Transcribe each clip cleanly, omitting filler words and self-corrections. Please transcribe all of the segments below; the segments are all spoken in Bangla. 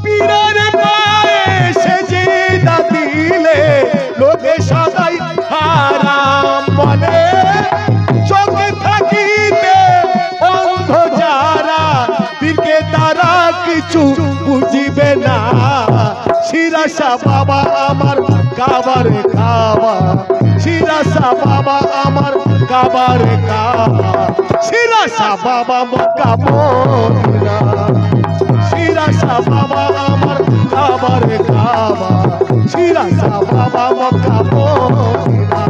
পীরের পায়ে সেজদা দিলে লোকে সদাই হারাম বলে। চোখে থাকিতে অন্ধ যারা পীরকে তারা কিছু বুঝিবে না। শিরাসা বাবা আমার কাবারে কাবা, শিরাসা বাবা আমার কাবারে কাবা, শিরাসা বাবা মক্কা মদিনা। শিরাসা বাবা আমার কাবারে কাবা, শিরাসা বাবা মক্কা মদিনা।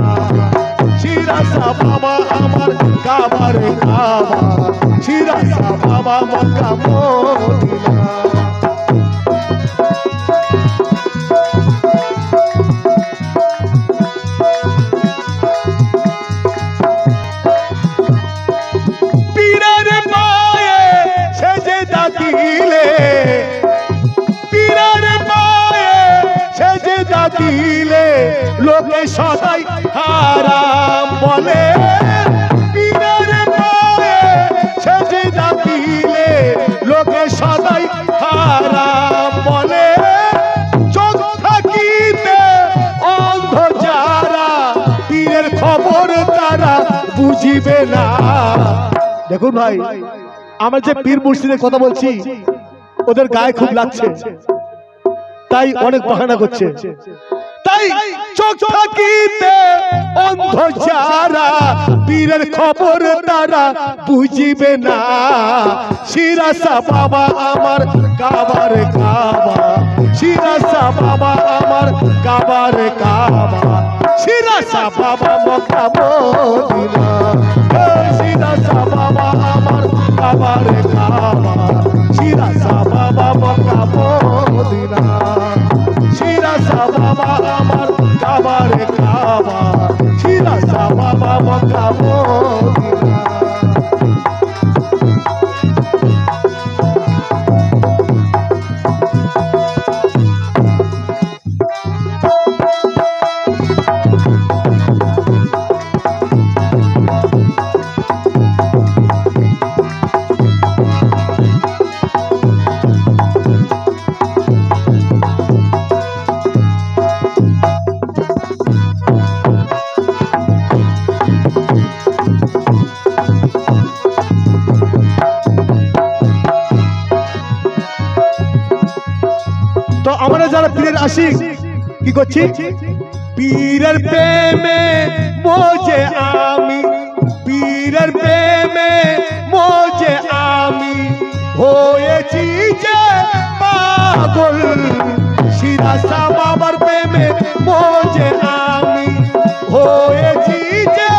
শিরাসা বাবা আমার কাবারে কাবা, শিরাসা বাবা মক্কা মদিনা। পীরের পায়ে সেজদা দিলে, পীরের পায়ে সেজদা দিলে লোকে সদাই হারাম বলে। পীরের পায়ে সেজদা দিলে লোকে সদাই হারাম বলে। চোখ থাকিতে অন্ধ যারা পীরের খবর তারা বুঝিবে না। দেখুন ভাই, আমরা যে পীর মুর্শিদের কথা বলছি ওদের গায়ে খুব লাগছে, তাই অনেক বাহানা করছে। তাই চোখ থাকিতে অন্ধ যারা পীরের খবর তারা বুঝিবে না। শিরাসা বাবা আমার কাবারে কাবা, শিরাসা বাবা আমার কাবারে কাবা, শিরাসা বাবা মক্কা মদিনা। শিরাসা বাবা আমার কাবারে কাবা, শিরাসা বাবা মক্কা মদিনা। শিরাসা বাবা আমার কাবারে কাবা, শিরাসা বাবা মক্কা মদিনা। তো আমরা যারা পীরের আশিক কি করছি? পীরের প্রেমে মোজে আমি, পীরের প্রেমে মোজে আমি হয়েছি যে পাগল। শিরাসা বাবার প্রেমে মোজে আমি হয়েছি যে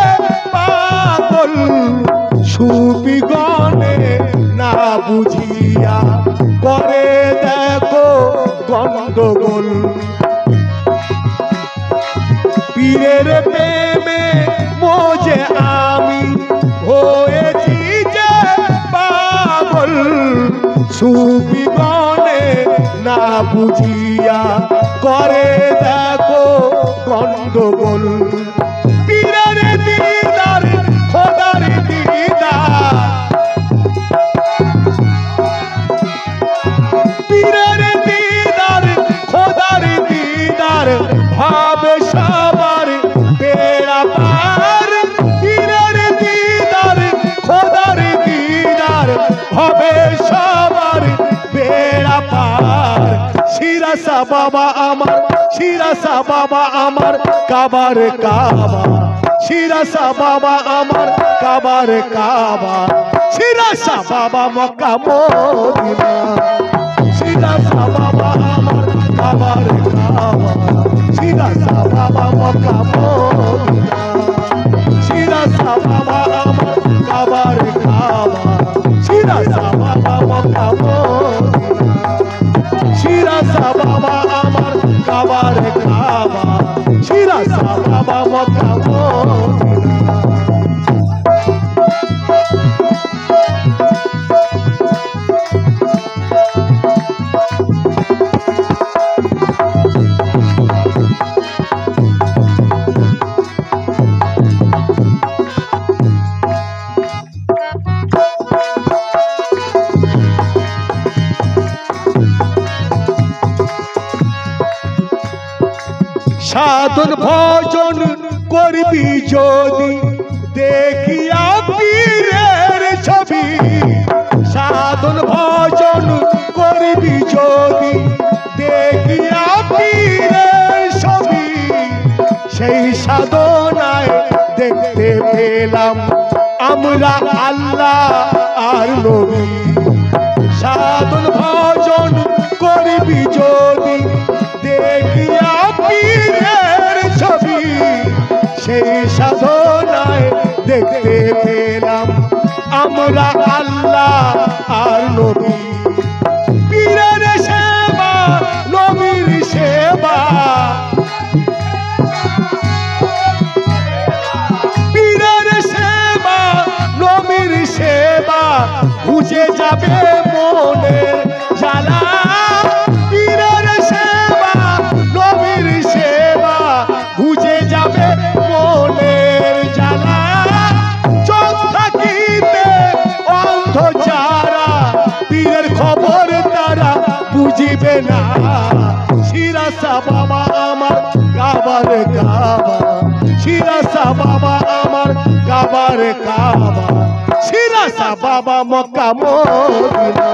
পাগল। সুফি গণে না বুঝিয়া করে দেখো গন্ডগোল। পীরের প্রেমে মোজে আমি হয়েছি যে পাগল। সুফি গণে না বুঝিয়া করে দেখো গন্ডগোল। পীরের দিদার খোদার দিদার, পীরের দিদার খোদার দিদার ভাবে সবার বেড়া পার। পীরের দিদার খোদার দিদার হবে সবার বেড়া পার। শিরাসা বাবা আমার, শিরাসা বাবা আমার কাবারে কাবা, শিরাসা বাবা আমার কাবারে কাবা, শিরাসা বাবা মক্কা মদিনা। শিরাসা বাবা আমার কাবারে কাবা, শিরাসা বাবা মক্কা মদিনা। শিরাসা বাবা আমার কাবারে কাবা, শিরাসা বাবা মক্কা মদিনা। শিরাসা বাবা আমার কাবারে কাবা, শিরাসা বাবা মক্কা মদিনা। সাধন ভজন করবি যদি দেখিয়া পীরের ছবি সাধন ভজন করবি যদি দেখিয়া পীরের ছবি সেই সাধনায় দেখতে পেলাম আমরা আল্লাহ আর নবী সাধন ভজন করবি যদি দেখিয়া পীরের ছবি সেই সাধনায় দেখতে পেলাম আমরা আল্লাহ আর নবী পীরের সেবা নবীর সেবা পীরের সেবা নবীর সেবা বুঝে যাবে মনের জ্বালা পীরের সেবা নবীর সেবা বুঝে যাবে মনের জ্বালা চোখ থাকিতে অন্ধ যারা পীরের খবর তারা বুঝিবে না শিরাসা বাবা আমার কাবার কাবা শিরাসা বাবা আমার কাবার কাবা শিরাসা বাবা মক্কা মদিনা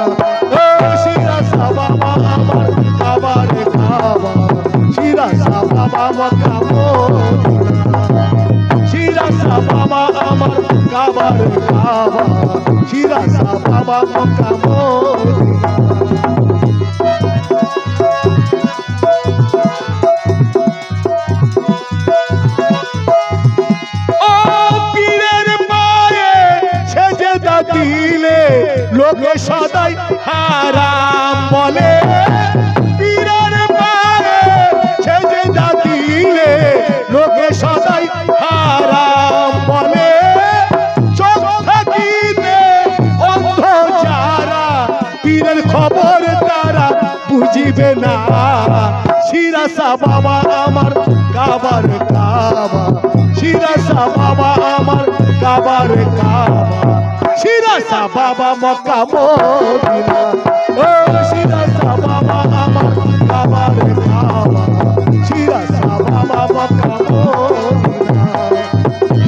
ও শিরাসা বাবা আমার কাবার কাবা শিরাসা বাবা মক্কা মদিনা শিরাসা বাবা আমার কাবার কাবা শিরাসা বাবা মক্কা মদিনা দিলে লোকে সদাই হারাম বলে পীরের পায়ে সেজদা দিলে লোকে সদাই হারাম বলে চোখ থাকিতে অন্ধ যারা পীরের খবর তারা বুঝিবে না শিরাসা বাবা আমার কাবার কাবা শিরাসা বাবা আমার কাবার কাবা শিরাসা বাবা মক্কা মদিনা ও শিরাসা বাবা আমার কাবার কাবা শিরাসা বাবা মক্কা মদিনা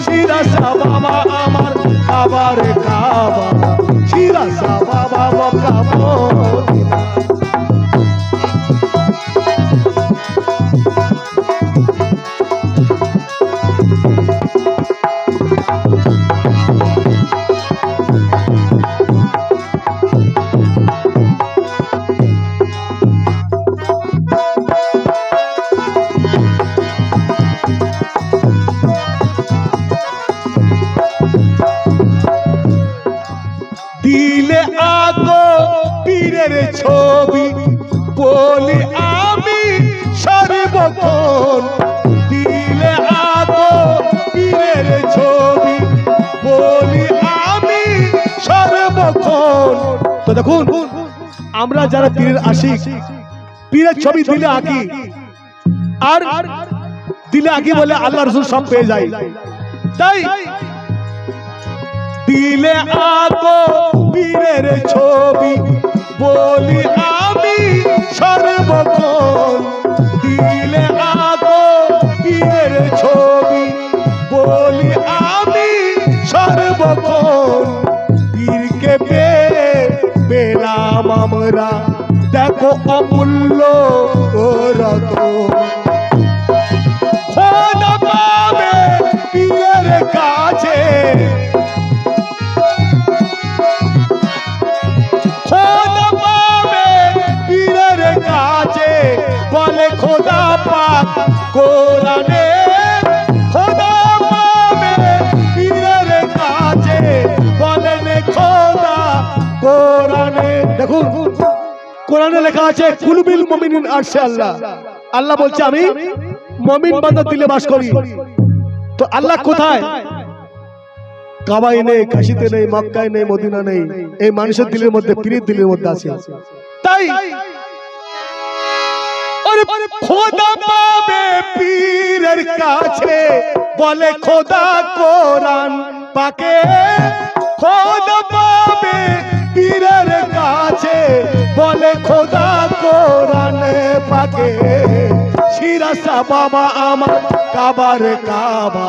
শিরাসা বাবা আমার কাবার কাবা শিরাসা বাবা মক্কা মদিনা দিলে আগো পীরের ছবি বলি আমি সর্বক্ষণ দিলে আগো পীরের ছবি বলি আমি সর্বক্ষণ তো দেখুন আমরা যারা পীরের আশিক পীরের ছবি দিলে আঁকি আর দিলে আঁকি বলে আল্লাহ রাসূল সব পেয়ে যায় তাই দিলে আগো পীরের ছবি বলি আমি সর্বক্ষণ দিলে আগো পীরের ছবি বলি আমি সর্বক্ষণ পীরকে পেলাম আমরা দেখো অমূল্য রতন খোদা পাবে পীরের কাছে বলে খোদা পাক কোরআনে খোদা পাবে পীরের কাছে বলেন খোদা কোরআনে দেখুন কোরআনে লেখা আছে কুলুবিল মুমিনিন আরশে আল্লাহ আল্লাহ বলছে আমি মুমিন বান্দার দিলে বাস করি তো আল্লাহ কোথায় কাবায় নেই কাশীতে নেই মক্কায় নেই মদিনা নেই এই মানুষের দিলের মধ্যে পীরের দিলের মধ্যে আছে তাই খোদা পাবে পীরের কাছে বলে খোদা কোরআন পাকে খোদা পাবে পীরের কাছে বলে খোদা কোরআন পাকে শিরাসা বাবা আমার কাবার কাবা,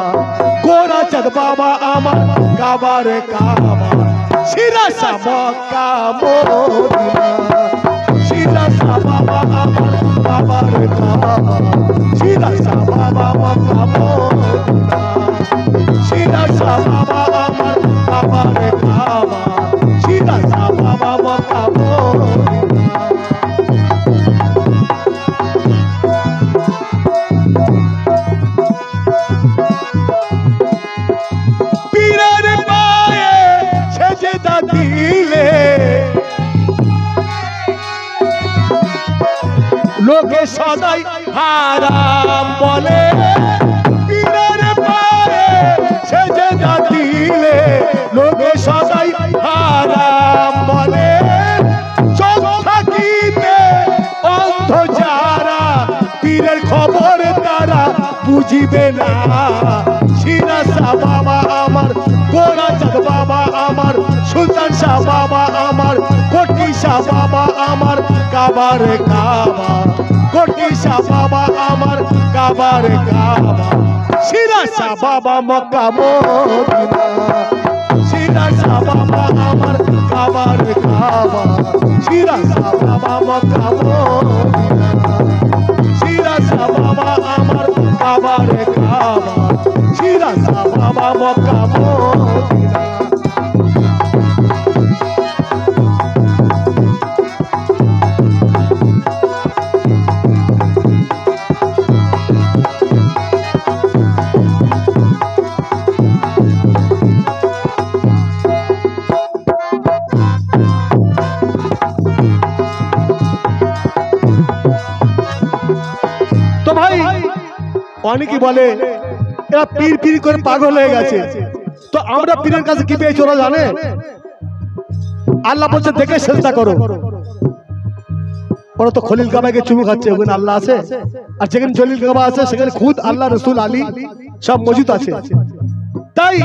গোরাচাঁদ বাবা আমার কাবার কাবা, শিরাসা মক্কা মদিনা, শিরাসা বাবা আমার কাবার কাবা, শিরাসা বাবা মক্কা মদিনা, শিরাসা বাবা আমার কাবার কাবা, শিরাসা বাবা মক্কা মদিনা। পীরের পায়ে সেজদা দিলে লোকে সদাই হারাম বলে, পীরের পায়ে সেজদা দিলে লোকে সদাই হারাম বলে, চোখ থাকিতে অন্ধ যারা পীরের খবর তারা বুঝিবে না, শিরাসা বাবা আমার, গোরাচাঁদ বাবা আমার, সুলতান শাহ বাবা আমার, কোটি শাহ বাবা আমার কাবার কাবা, কোটি শাহ বাবা আমার কাবার কাবা, শিরাসা বাবা মক্কা মদিনা, শিরাসা বাবা আমার কাবার কাবা, শিরাসা বাবা মক্কা মদিনা, শিরাসা বাবা আমার কাবার কাবা, শিরাসা বাবা মক্কা মদিনা। তো ভাই অনেকে বলে এরা পীর পীর করে পাগল হয়ে গেছে, তো আমরা পীরের কাছে কি পেয়েছি ওরা জানে? আল্লাহ বলছে দেখে সেজদা করো, ওরা তো খলিল কাবাকে চুমু খাচ্ছে, ওখানে আল্লাহ আছে, আর যেখানে খলিল কাবা আছে সেখানে খুদ আল্লাহ রসুল আলী সব মজুদ আছে। তাই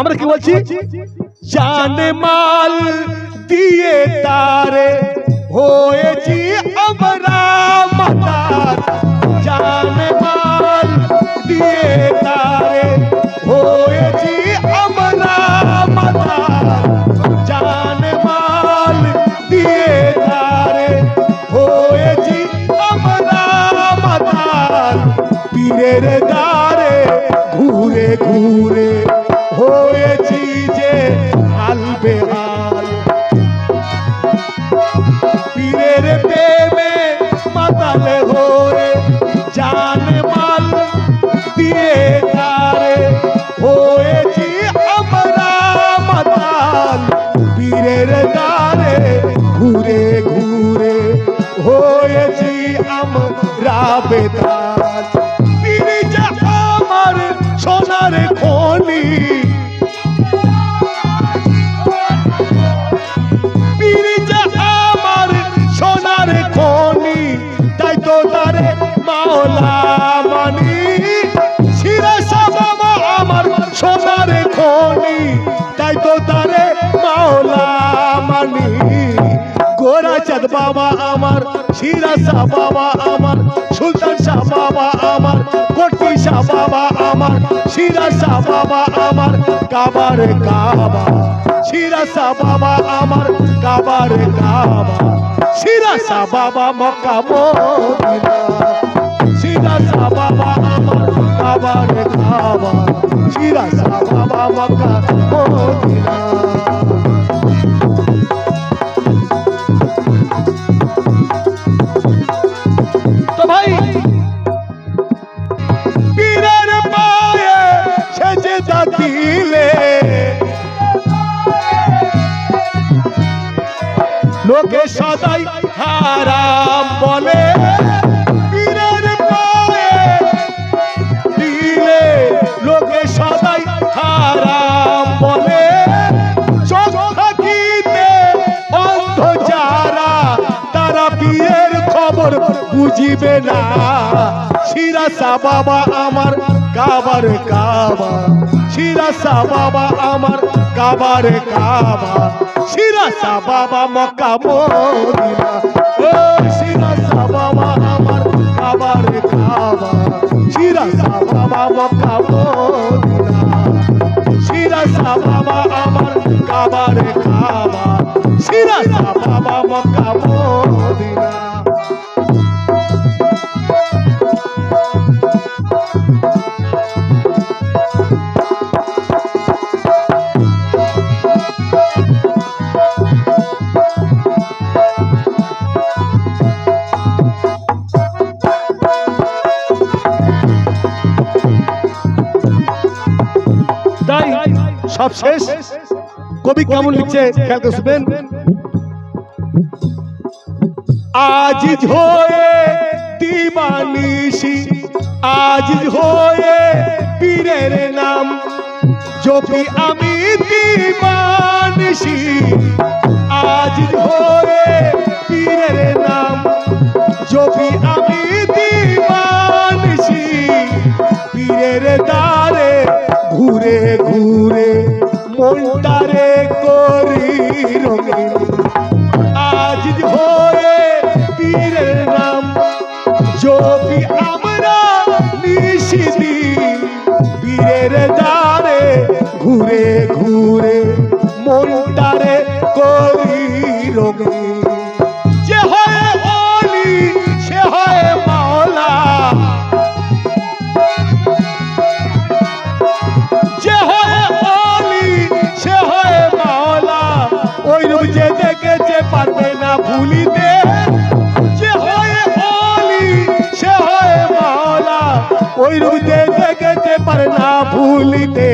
আমরা কি বলছি? জানে মাল দিয়ে তারে হয়েছি আমরা মাতার, জানে মাল দিয়ে তারে হয়েছি আমরা মাতার, জানে মাল দিয়ে তারে হয়েছি আমরা মাতার, পীরের দ্বারে ঘুরে ঘুরে হয়েছি যে হাল বেহাল, পীরের প্রেমে মাতাল হয়ে জানে মাল দিয়ে তারে হয়েছি আমরা মাতাল, পীরের দ্বারে ঘুরে ঘুরে হয়েছি আমরা বেতাল, পীর যে আমার সোনার খনি, পীর যে আমার সোনার খনি, তাই তো তারে মাওলা মানি, শিরাসা বাবা আমার সোনার খনি, তাই তো তারে মাওলা মানি, গোরাচাঁদ বাবা আমার, শিরাসা বাবা আমার, সুলতান শাহ বাবা আমার, কোটি শাহ বাবা আমার, শিরাসা বাবা আমার কাবার কাবা, শিরাসা বাবা আমার কাবার কাবা, শিরাসা বাবা মক্কা মদিনা, শিরাসা বাবা আমার কাবার কাবা, শিরাসা বাবা মক্কা মদিনা। তো ভাই পীরের পায়ে সেজদা দিলে লোকে সদাই হারাম বলে, পীরের পায়ে দিলে লোকে সদাই হারাম বলে, চোখ থাকিতে অন্ধ যারা তারা পীরের খবর বুঝিবে না, শিরাসা বাবা আমার কাবার কাবা, শিরাসা বাবা আমার কাবার কাবা, শিরাসা বাবা মক্কা মদিনা, ও শিরাসা বাবা আমার কাবার কাবা। সব শেষ। কবি কেমন লিখছে খেয়াল করে শুনবেন। আজিজ হয়ে দিবানিশি, আজিজ হয়ে পীরের নাম জপি আমি দিবানিশি, আজিজ হয়ে পীরের নাম জপি আমি দিবানিশি, পীরের দ্বারে ঘুরে ঘুরে মনটারে করি রঙিন। আজিজ হয়ে পীরের নাম জপি আমরা নিশিদিন, পীরের দ্বারে ঘুরে ঘুরে মনটারে করি রঙিন। যে হয় ওলি সে হয় মাওলা, যে হয় ওলি সে হয় মাওলা, ওই রূপ যে দেখেছে পারবে না ভুলিতে। যে হয় ওলি সে হয় মাওলা, ওই রূপ যে দেখেছে পারে না ভুলিতে।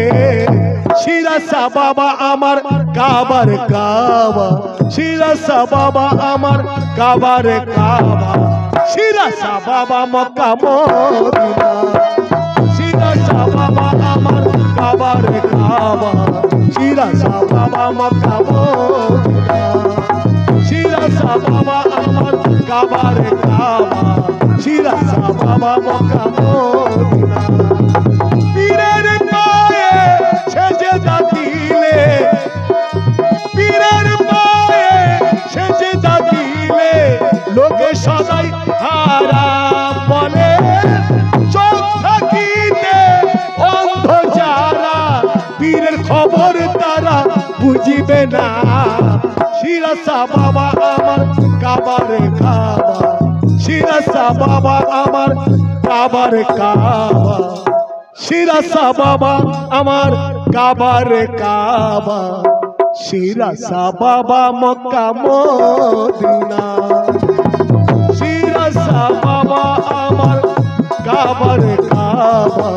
শিরাসা বাবা আমার কাবার কাবা, শিরাসা বাবা আমার কাবার কাবা, শিরাসা বাবা মক্কা মদিনা, শিরাসা বাবা আমার কাবার কাবা, শিরাসা বাবা মক্কা মদিনা, শিরাসা বাবা আমার কাবার কাবা, শিরাসা বাবা মক্কা মদিনা। পীরের পায়ে সেজদা দিলে, পীরের পায়ে সেজদা দিলে লোকে সদাই হারাম বলে। চোখ থাকিতে অন্ধ যারা, পীরের খবর তারা বুঝিবে না। শিরাসা বাবা আমার কাবার কাবা, শিরাসা বাবা আমার কাবার কাবা, শিরাসা বাবা আমার কাবার কাবা, শিরাসা বাবা মক্কা মদিনা, শিরাসা বাবা আমার কাবার কাবা,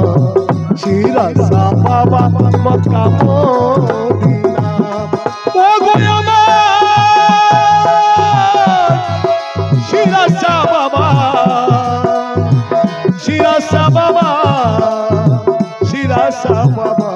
শিরাসা বাবা মক্কা মদিনা। ও গো আমার শিরাসা বাবা, শিরাসা বাবা, শিরাসা বাবা।